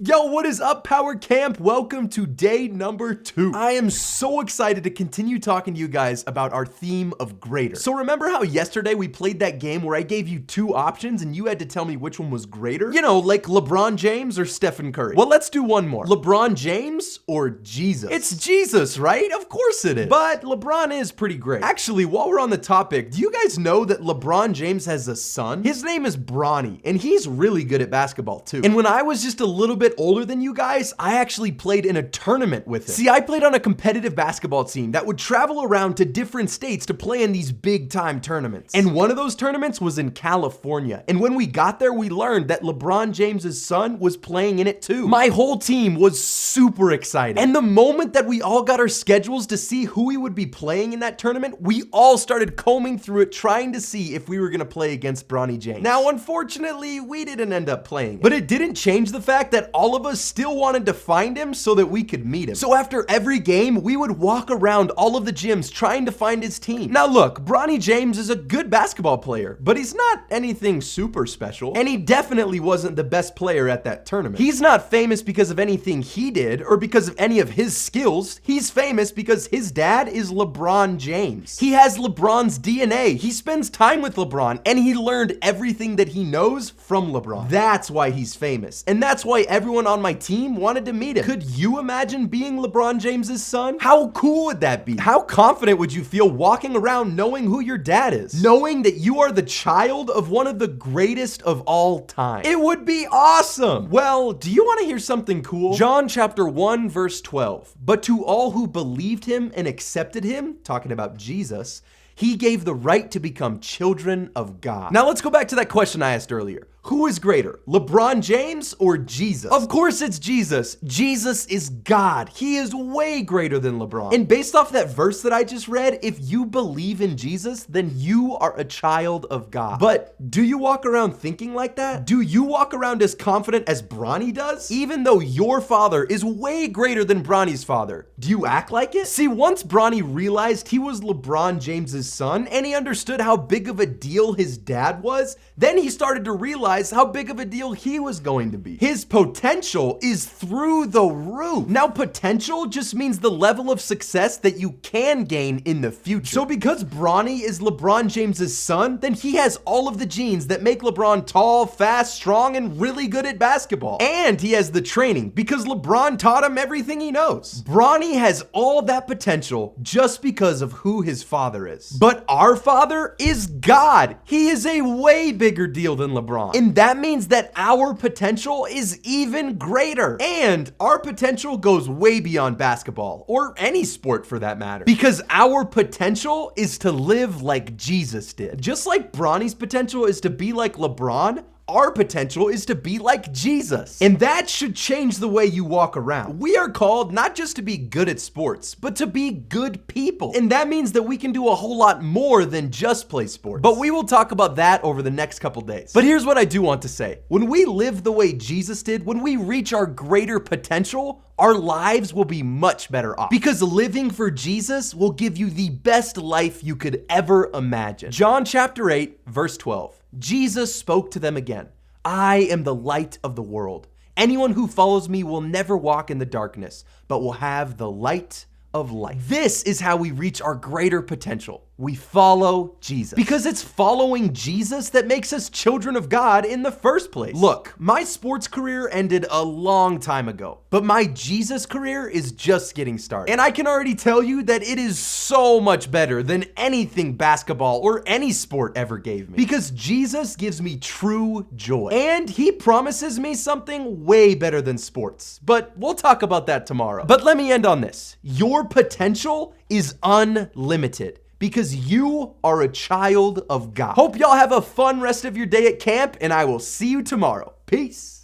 Yo, what is up, Power Camp? Welcome to day number 2. I am so excited to continue talking to you guys about our theme of greater. So remember how yesterday we played that game where I gave you 2 options and you had to tell me which one was greater? You know, like LeBron James or Stephen Curry. Well, let's do one more. LeBron James or Jesus? It's Jesus, right? Of course it is. But LeBron is pretty great. Actually, while we're on the topic, do you guys know that LeBron James has a son? His name is Bronny, and he's really good at basketball too. And when I was just a little bit older than you guys, I actually played in a tournament with him. See, I played on a competitive basketball team that would travel around to different states to play in these big time tournaments. And one of those tournaments was in California. And when we got there, we learned that LeBron James's son was playing in it too. My whole team was super excited. And the moment that we all got our schedules to see who we would be playing in that tournament, we all started combing through it trying to see if we were gonna play against Bronny James. Now, unfortunately, we didn't end up playing, but it didn't change the fact that all of us still wanted to find him so that we could meet him. So after every game, we would walk around all of the gyms trying to find his team. Now look, Bronny James is a good basketball player, but he's not anything super special, and he definitely wasn't the best player at that tournament. He's not famous because of anything he did or because of any of his skills. He's famous because his dad is LeBron James. He has LeBron's DNA. He spends time with LeBron, and he learned everything that he knows from LeBron. That's why he's famous, and that's why everyone on my team wanted to meet him. Could you imagine being LeBron James's son? How cool would that be? How confident would you feel walking around knowing who your dad is? Knowing that you are the child of one of the greatest of all time. It would be awesome. Well, do you want to hear something cool? John chapter 1 verse 12. But to all who believed him and accepted him, talking about Jesus, he gave the right to become children of God. Now let's go back to that question I asked earlier. Who is greater, LeBron James or Jesus? Of course it's Jesus. Jesus is God. He is way greater than LeBron. And based off that verse that I just read, if you believe in Jesus, then you are a child of God. But do you walk around thinking like that? Do you walk around as confident as Bronny does? Even though your father is way greater than Bronny's father, do you act like it? See, once Bronny realized he was LeBron James's son and he understood how big of a deal his dad was, then he started to realize how big of a deal he was going to be. His potential is through the roof. Now, potential just means the level of success that you can gain in the future. So because Bronny is LeBron James's son, then he has all of the genes that make LeBron tall, fast, strong, and really good at basketball. And he has the training because LeBron taught him everything he knows. Bronny has all that potential just because of who his father is. But our father is God. He is a way bigger deal than LeBron. And that means that our potential is even greater. And our potential goes way beyond basketball, or any sport for that matter. Because our potential is to live like Jesus did. Just like Bronny's potential is to be like LeBron, our potential is to be like Jesus. And that should change the way you walk around. We are called not just to be good at sports, but to be good people. And that means that we can do a whole lot more than just play sports. But we will talk about that over the next couple days. But here's what I do want to say. When we live the way Jesus did, when we reach our greater potential, our lives will be much better off. Because living for Jesus will give you the best life you could ever imagine. John chapter 8, verse 12. Jesus spoke to them again. I am the light of the world. Anyone who follows me will never walk in the darkness, but will have the light of life. This is how we reach our greater potential. We follow Jesus. Because it's following Jesus that makes us children of God in the first place. Look, my sports career ended a long time ago, but my Jesus career is just getting started. And I can already tell you that it is so much better than anything basketball or any sport ever gave me. Because Jesus gives me true joy. And he promises me something way better than sports. But we'll talk about that tomorrow. But let me end on this. Your potential is unlimited. Because you are a child of God. Hope y'all have a fun rest of your day at camp, and I will see you tomorrow. Peace.